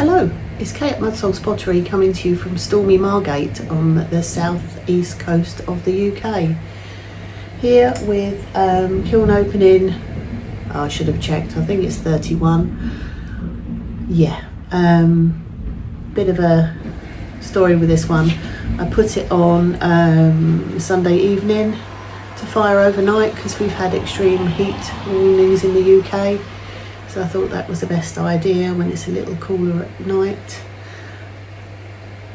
Hello, it's Kate at Mudsoul's Pottery coming to you from stormy Margate on the southeast coast of the UK. Here with kiln opening, I should have checked, I think it's 31. Yeah, bit of a story with this one. I put it on Sunday evening to fire overnight because we've had extreme heat warnings in the UK. So I thought that was the best idea when it's a little cooler at night.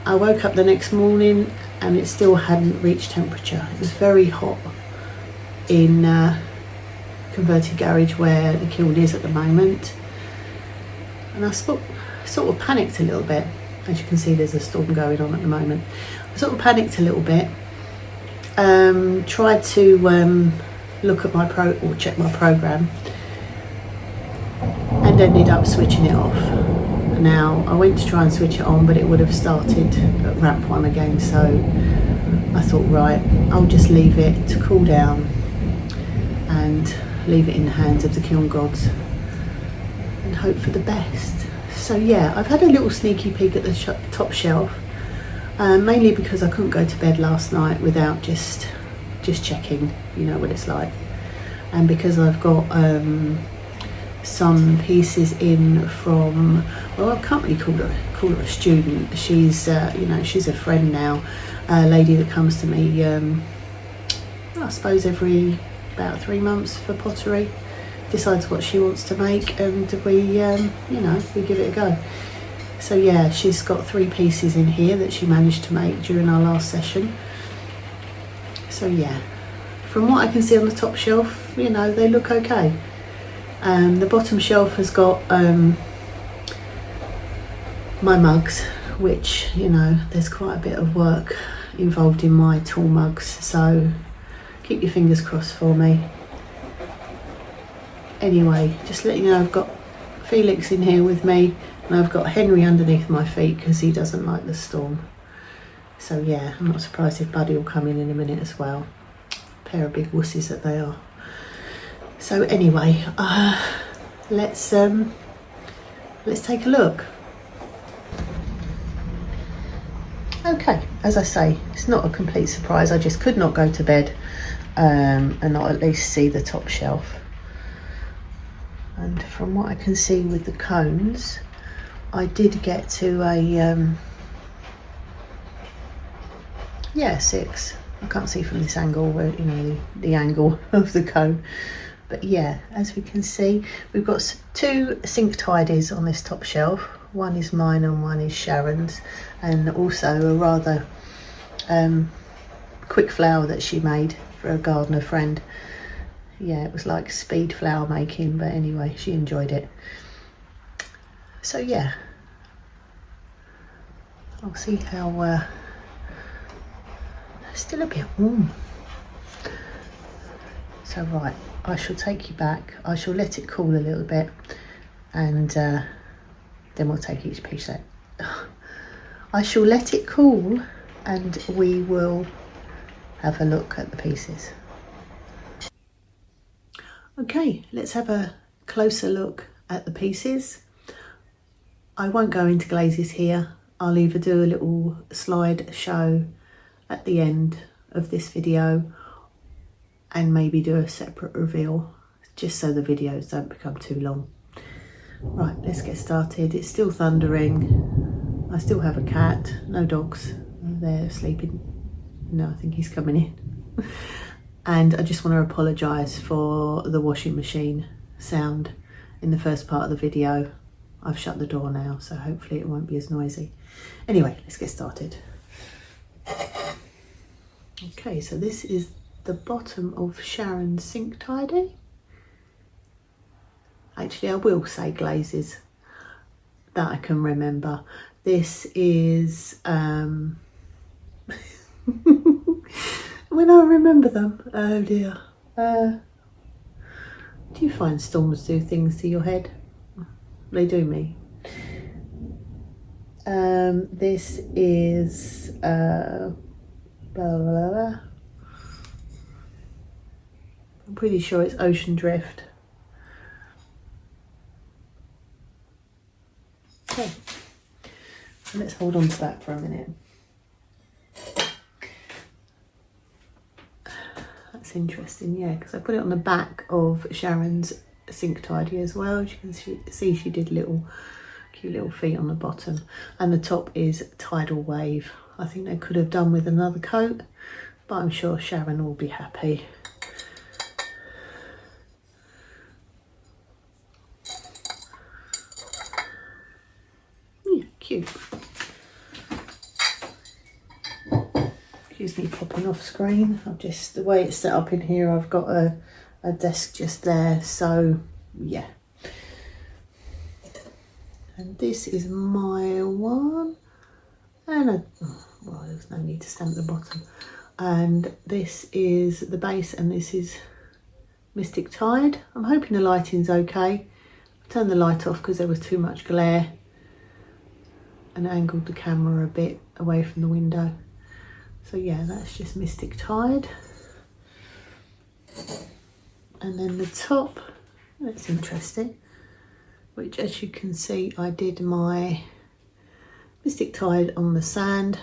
I woke up the next morning and it still hadn't reached temperature. It was very hot in converted garage where the kiln is at the moment. And I sort of panicked a little bit. As you can see, there's a storm going on at the moment. I sort of panicked a little bit. Tried to look at my check my program, and ended up switching it off. Now I went to try and switch it on, but it would have started at ramp 1 again, so I thought, right, I'll just leave it to cool down and leave it in the hands of the kiln gods and hope for the best. So yeah, I've had a little sneaky peek at the top shelf, mainly because I couldn't go to bed last night without just checking, you know what it's like, and because I've got some pieces in from, well, I can't really call her a student. She's you know, she's a friend now, a lady that comes to me I suppose every about 3 months for pottery, decides what she wants to make, and we you know, we give it a go. So yeah, she's got 3 pieces in here that she managed to make during our last session. So yeah, from what I can see on the top shelf, you know, they look okay. The bottom shelf has got my mugs, which, you know, there's quite a bit of work involved in my tall mugs, so keep your fingers crossed for me. Anyway, just letting you know, I've got Felix in here with me, and I've got Henry underneath my feet because he doesn't like the storm. So yeah, I'm not surprised if Buddy will come in a minute as well. Pair of big wussies that they are. So anyway, let's take a look. Okay, as I say, it's not a complete surprise. I just could not go to bed and not at least see the top shelf. And from what I can see with the cones, I did get to a yeah, 6. I can't see from this angle where, you know, the angle of the cone. But yeah, as we can see, we've got 2 sink tidies on this top shelf. One is mine and one is Sharon's, and also a rather quick flower that she made for a gardener friend. Yeah, it was like speed flower making, but anyway, she enjoyed it. So yeah, I'll see how still a bit warm. So right, I shall take you back. I shall let it cool a little bit, and then we'll take each piece out. I shall let it cool and we will have a look at the pieces. Okay, let's have a closer look at the pieces. I won't go into glazes here. I'll either do a little slide show at the end of this video and maybe do a separate reveal, just so the videos don't become too long. Right, let's get started. It's still thundering. I still have a cat, no dogs. They're sleeping. No, I think he's coming in. And I just want to apologise for the washing machine sound in the first part of the video. I've shut the door now, so hopefully it won't be as noisy. Anyway, let's get started. Okay, so this is the bottom of Sharon's sink tidy. Actually, I will say glazes that I can remember. This is when I remember them. Oh dear. Do you find storms do things to your head? They do me. This is blah, blah, blah. I'm pretty sure it's Ocean Drift. Okay, hold on to that for a minute. That's interesting, yeah, because I put it on the back of Sharon's sink tidy as well. As you can see, she did cute little feet on the bottom, and the top is Tidal Wave. I think they could have done with another coat, but I'm sure Sharon will be happy. Yeah, cute. Excuse me popping off screen. The way it's set up in here, I've got a desk just there, so yeah. And this is my one, and well, there's no need to stamp the bottom. And this is the base, and this is Mystic Tide. I'm hoping the lighting's okay. I turned the light off because there was too much glare, and angled the camera a bit away from the window. So yeah, that's just Mystic Tide. And then the top, that's interesting, which, as you can see, I did my Mystic Tide on the sand,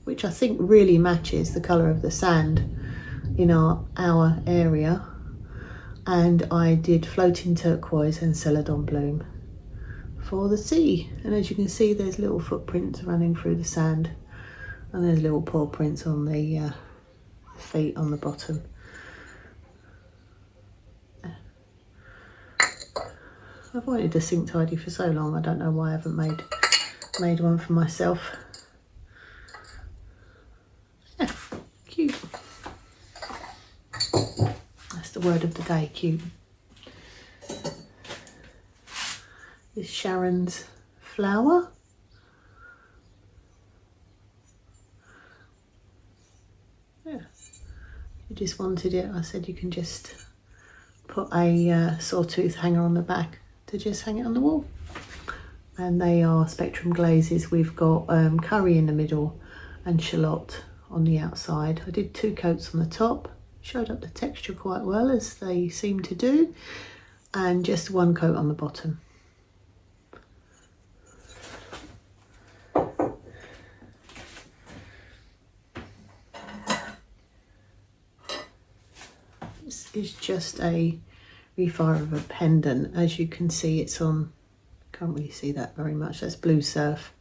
which I think really matches the colour of the sand in our area. And I did Floating Turquoise and Celadon Bloom for the sea. And as you can see, there's little footprints running through the sand, and there's little paw prints on the feet on the bottom. I've wanted a sink tidy for so long, I don't know why I haven't made one for myself. Yeah, cute. That's the word of the day, cute. This is Sharon's flower. Yeah, you just wanted it. I said you can just put a sawtooth hanger on the back to just hang it on the wall. And they are Spectrum glazes. We've got curry in the middle and shallot on the outside. I did 2 coats on the top, showed up the texture quite well, as they seem to do, and just 1 coat on the bottom. This is just a refire of a pendant. As you can see, it's on, can't really see that very much, that's Blue Surf,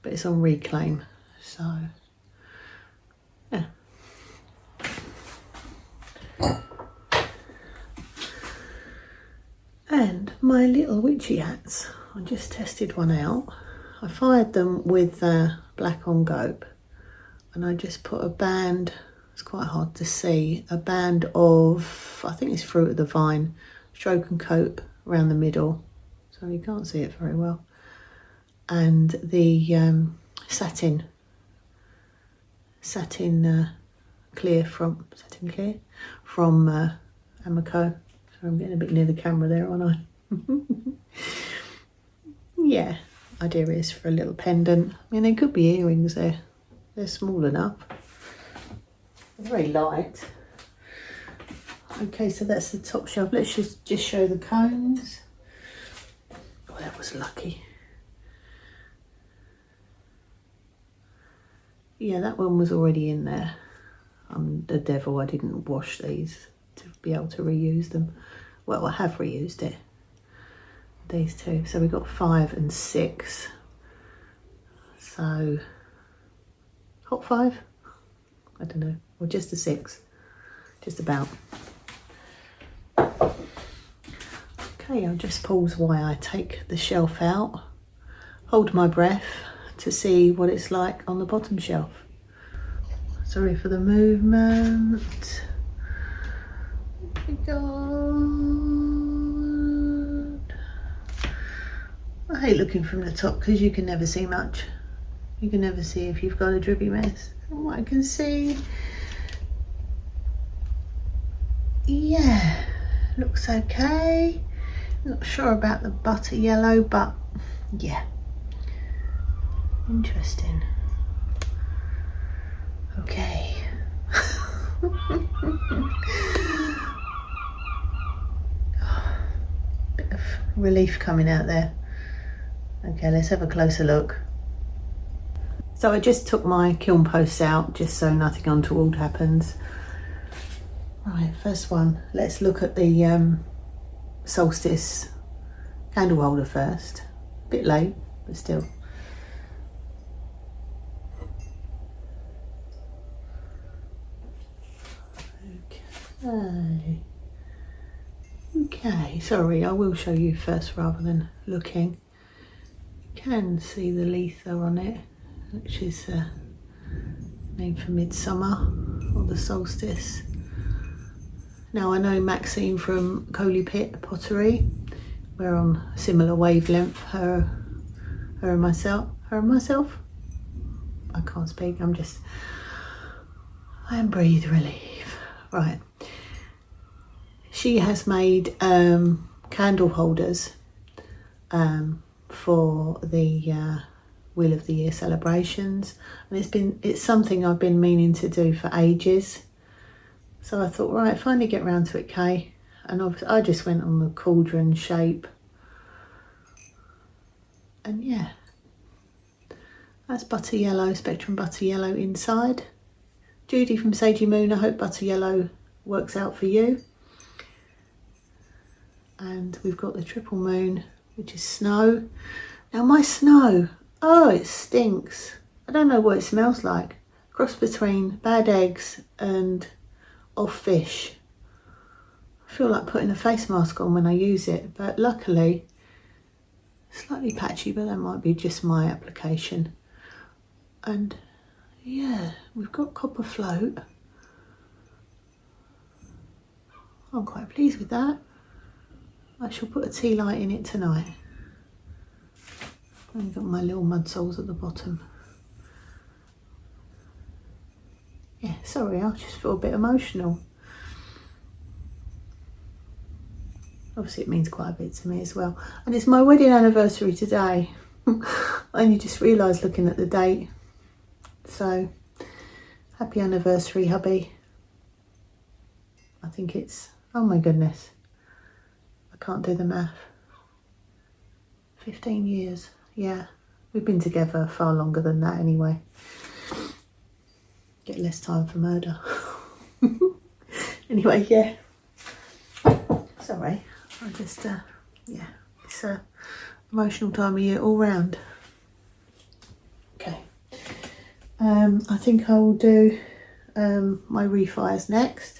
but it's on Reclaim, so yeah. And my little witchy hats, I just tested one out. I fired them with black on gope, and I just put a band, it's quite hard to see, a band of, I think it's Fruit of the Vine, stroke and coat around the middle, so you can't see it very well. And the satin clear from Amico. So I'm getting a bit near the camera there, aren't I? Yeah, idea is for a little pendant. I mean, they could be earrings, they're small enough. They're very light. Okay, so that's the top shelf. Let's just show the cones. Oh, that was lucky. Yeah, that one was already in there. I'm the devil, I didn't wash these to be able to reuse them. Well, I have reused it. These 2. So we got 5 and 6. So, hot 5? I don't know. Or just a 6. Just about. Okay, I'll just pause while I take the shelf out. Hold my breath to see what it's like on the bottom shelf. Sorry for the movement. Oh my God. I hate looking from the top because you can never see much. You can never see if you've got a drippy mess. From what I can see, yeah, looks okay. Not sure about the butter yellow, but yeah, interesting. Okay. Bit of relief coming out there. Okay, let's have a closer look. So I just took my kiln posts out just so nothing untoward happens. Right, first one, let's look at the solstice candle holder first. A bit late, but still. Okay, sorry, I will show you first rather than looking. You can see the letha on it, which is named for midsummer or the solstice. Now I know Maxine from Coley Pit Pottery, we're on a similar wavelength, her and myself. I can't speak, I am breathe relief. Right. She has made candle holders for the Wheel of the Year celebrations, and it's something I've been meaning to do for ages. So I thought, right, finally get round to it, Kay. And obviously I just went on the cauldron shape, and yeah, that's butter yellow, Spectrum butter yellow inside. Judy from Sagey Moon, I hope butter yellow works out for you. And we've got the triple moon, which is snow. Now my snow, oh, it stinks. I don't know what it smells like. Cross between bad eggs and off fish. I feel like putting a face mask on when I use it, but luckily, slightly patchy, but that might be just my application. And yeah, we've got copper float. I'm quite pleased with that. I shall put a tea light in it tonight. I've got my little mud soles at the bottom. Yeah, sorry, I just feel a bit emotional. Obviously it means quite a bit to me as well. And it's my wedding anniversary today. I only just realised looking at the date. So, happy anniversary, hubby. I think it's, oh my goodness. I can't do the math. 15 years, yeah. We've been together far longer than that anyway. Get less time for murder. Anyway, yeah. Sorry, I just, yeah, it's a emotional time of year all round. Okay. I think I will do my refires next.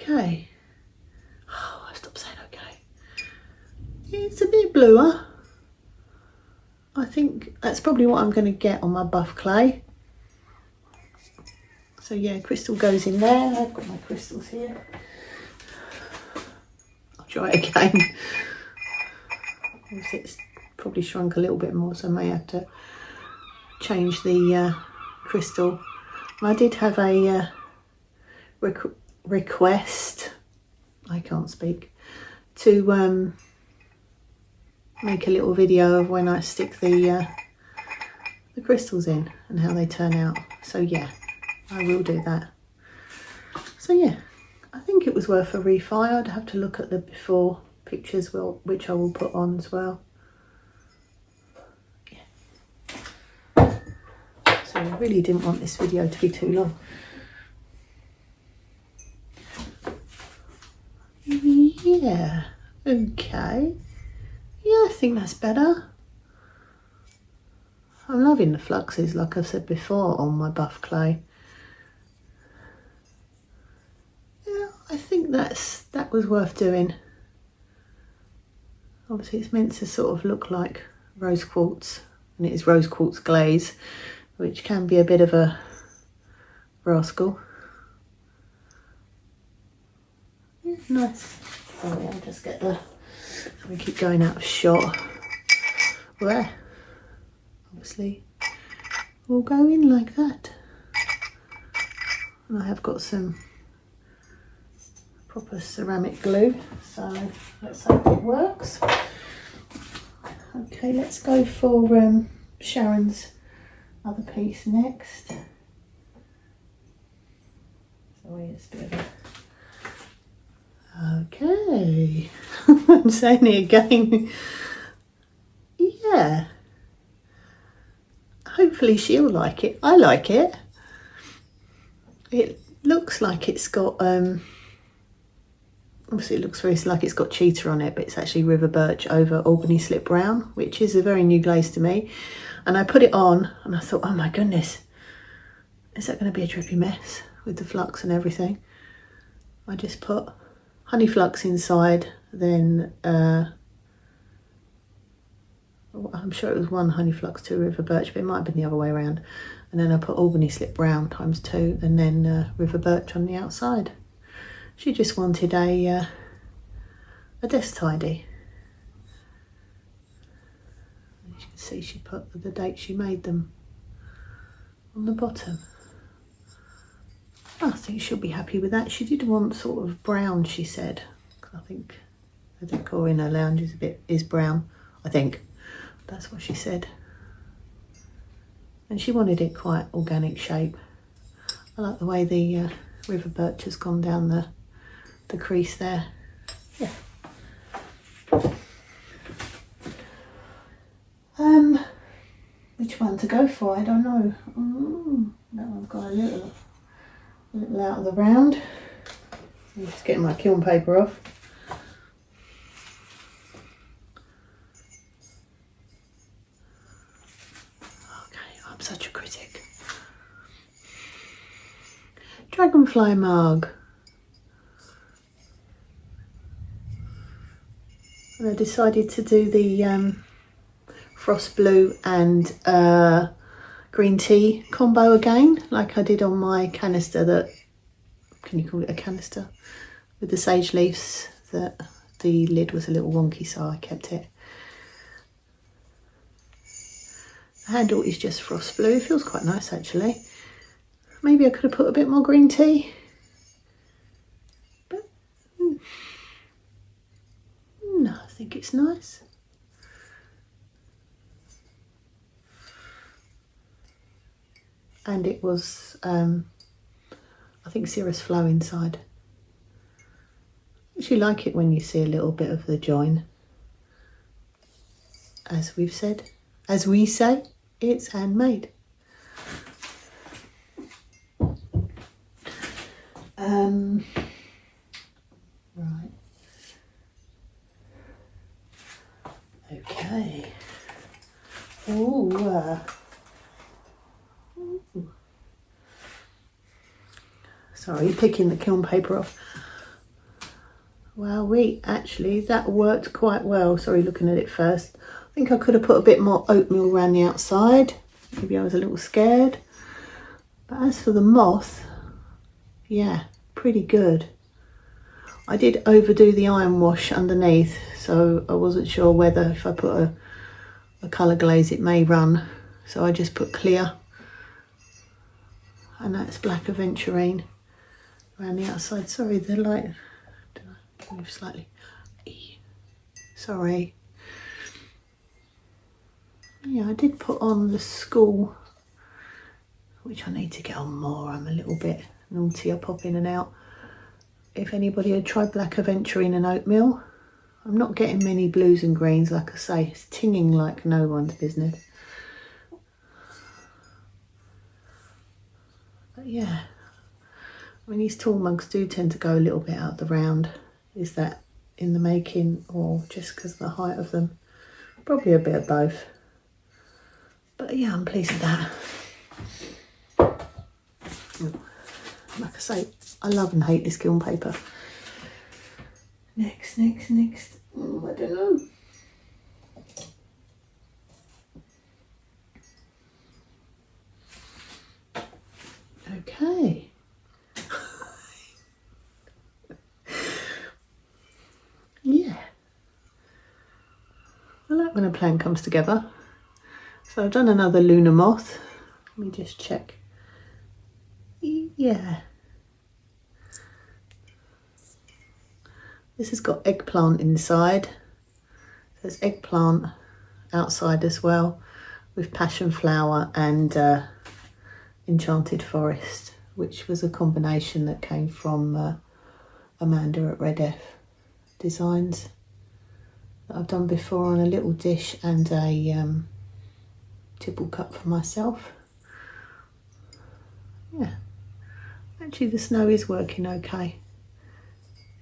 Okay. Oh, I stopped saying okay. It's a bit bluer. I think that's probably what I'm going to get on my buff clay. So yeah, crystal goes in there. I've got my crystals here. I'll try it again. It's probably shrunk a little bit more, so I may have to change the crystal. I did have a request, I can't speak, to make a little video of when I stick the crystals in and how they turn out. So yeah, I will do that. So yeah, I think it was worth a refi. I'd have to look at the before pictures, which I will put on as well. Yeah. So I really didn't want this video to be too long. Yeah, okay. Yeah, I think that's better. I'm loving the fluxes, like I've said before, on my buff clay. Yeah, I think that was worth doing. Obviously it's meant to sort of look like rose quartz, and it is rose quartz glaze, which can be a bit of a rascal. Yeah, nice. Sorry, I'll just get the, we keep going out of shot. There, obviously we'll go in like that. And I have got some proper ceramic glue, so let's hope it works. Okay, let's go for Sharon's other piece next. Sorry, it's a bit of Okay, I'm saying it again. Yeah, hopefully she'll like it. I like it. It looks like it's got obviously it looks very like it's got cheetah on it, but it's actually river birch over Albany slip brown, which is a very new glaze to me. And I put it on and I thought, oh my goodness, is that going to be a drippy mess with the flux and everything? I just put honey flux inside, then I'm sure it was 1 honey flux, 2 river birch, but it might have been the other way around. And then I put Albany slip brown ×2 and then river birch on the outside. She just wanted a desk tidy. As you can see, she put the date she made them on the bottom. I think she'll be happy with that. She did want sort of brown, she said. I think the decor in her lounge is brown, I think. That's what she said. And she wanted it quite organic shape. I like the way the river birch has gone down the crease there. Yeah. Which one to go for? I don't know. That one got a little out of the round. I'm just getting my kiln paper off. Okay, I'm such a critic. Dragonfly mug. And I decided to do the frost blue and green tea combo again, like I did on my canister can you call it a canister? With the sage leaves, that the lid was a little wonky, so I kept it. The handle is just frost blue, it feels quite nice actually. Maybe I could have put a bit more green tea. But no, I think it's nice. And it was, I think, cirrus flow inside. I actually like it when you see a little bit of the join. As we say, it's handmade. Right. Okay. Ooh. Sorry, picking the kiln paper off. Wow, actually that worked quite well. Sorry, looking at it first. I think I could have put a bit more oatmeal around the outside. Maybe I was a little scared. But as for the moth, yeah, pretty good. I did overdo the iron wash underneath, so I wasn't sure whether if I put a colour glaze it may run. So I just put clear. And that's black aventurine around the outside. Sorry, the light, move slightly. Sorry. Yeah, I did put on the school, which I need to get on more. I'm a little bit naughty, I pop in and out. If anybody had tried black aventurine and oatmeal, I'm not getting many blues and greens, like I say. It's tinging like no one's business. But yeah, I mean, these tall mugs do tend to go a little bit out the round. Is that in the making or just because of the height of them? Probably a bit of both. But yeah, I'm pleased with that. Like I say, I love and hate this kiln paper. Next. I don't know. Okay. Yeah. I like when a plan comes together. So I've done another lunar moth. Let me just check. Yeah. This has got eggplant inside. There's eggplant outside as well, with passion flower and enchanted forest, which was a combination that came from a Amanda at Red F designs that I've done before on a little dish and a tipple cup for myself. Yeah, actually the snow is working okay,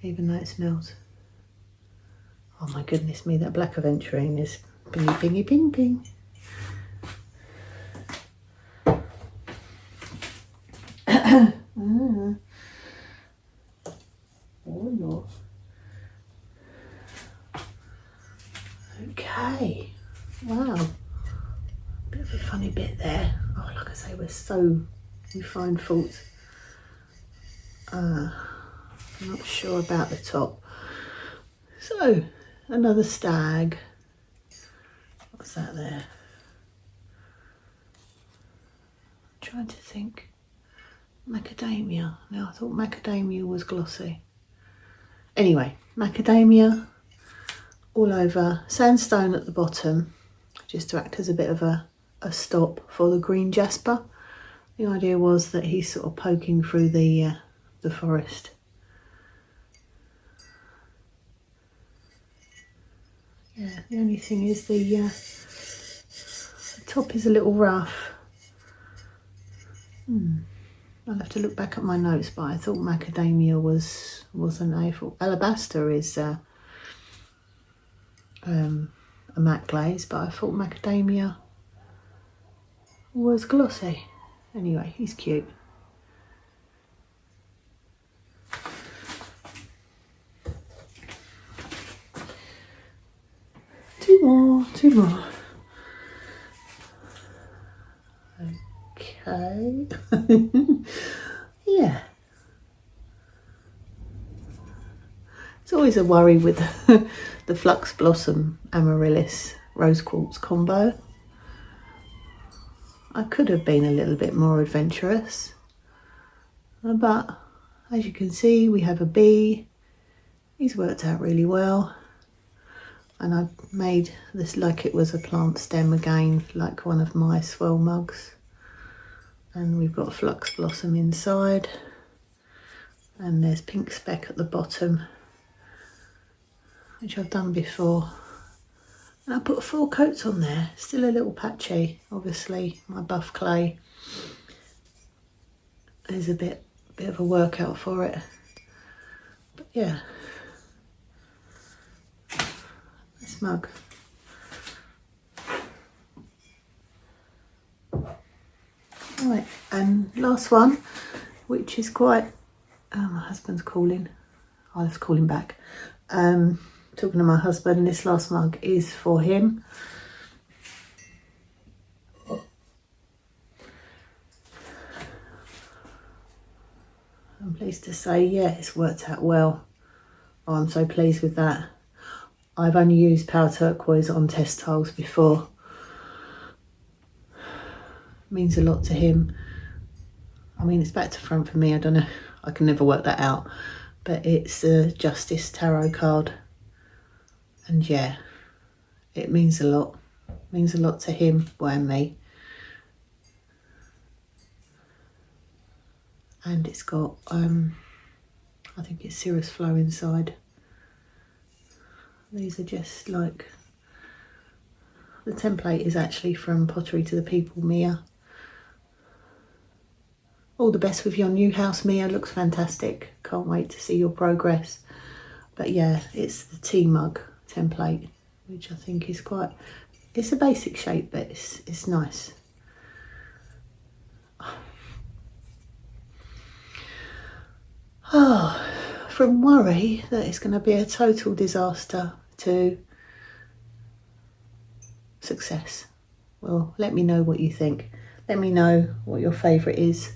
even though it smells. Oh my goodness me, that black aventurine is bingy bingy bing bing. Oh no. Okay, wow, bit of a funny bit there. Oh, like I say, we find fault. I'm not sure about the top. So, another stag. What's that there? I'm trying to think. Macadamia. Now, I thought macadamia was glossy. Anyway, macadamia all over, sandstone at the bottom, just to act as a bit of a stop for the green jasper. The idea was that he's sort of poking through the forest. Yeah, the only thing is the top is a little rough. I'll have to look back at my notes, but I thought macadamia wasn't A4. Alabaster is a matte glaze, but I thought macadamia was glossy. Anyway, he's cute. Two more. Okay. Yeah. It's always a worry with the Flux Blossom Amaryllis Rose Quartz combo. I could have been a little bit more adventurous, but as you can see, we have a bee. He's worked out really well. And I've made this like it was a plant stem again, like one of my swirl mugs. And we've got Flux Blossom inside. And there's Pink Speck at the bottom, which I've done before. And I put 4 coats on there, still a little patchy. Obviously, my buff clay is a bit of a workout for it. But yeah. Mug. Right, and last one, which is quite, my husband's calling. I'll have to call him back. Talking to my husband, this last mug is for him. I'm pleased to say, yeah, it's worked out well. Oh, I'm so pleased with that. I've only used Power Turquoise on test tiles before. Means a lot to him. I mean, it's back to front for me. I don't know. I can never work that out. But it's a Justice Tarot card. And yeah, it means a lot. It means a lot to him and me. And it's got, I think it's Cirrus Flow inside. These are just like, the template is actually from Pottery to the People, Mia. All the best with your new house, Mia. Looks fantastic. Can't wait to see your progress. But yeah, it's the tea mug template, which I think is quite, it's a basic shape, but it's nice. Oh, from worry that it's going to be a total disaster to success. Well, let me know what you think. Let me know what your favourite is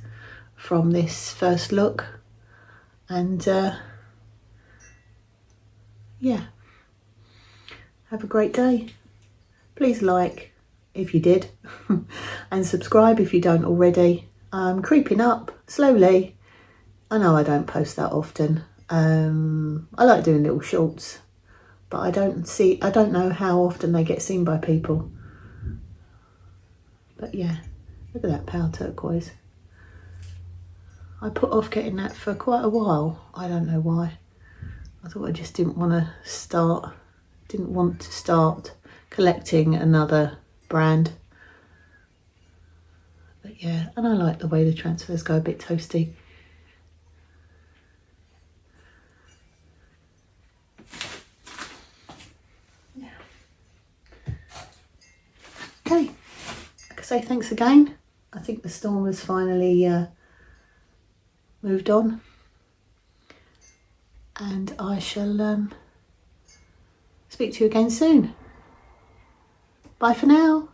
from this first look. And yeah, have a great day. Please like if you did and subscribe if you don't already. I'm creeping up slowly. I know I don't post that often. I like doing little shorts, but I don't know how often they get seen by people. But yeah, look at that Power Turquoise. I put off getting that for quite a while. I don't know why. I thought I just didn't want to start collecting another brand. But yeah, and I like the way the transfers go, a bit toasty. Yeah. Okay, like I say, thanks again. I think the storm has finally moved on, and I shall speak to you again soon. Bye for now.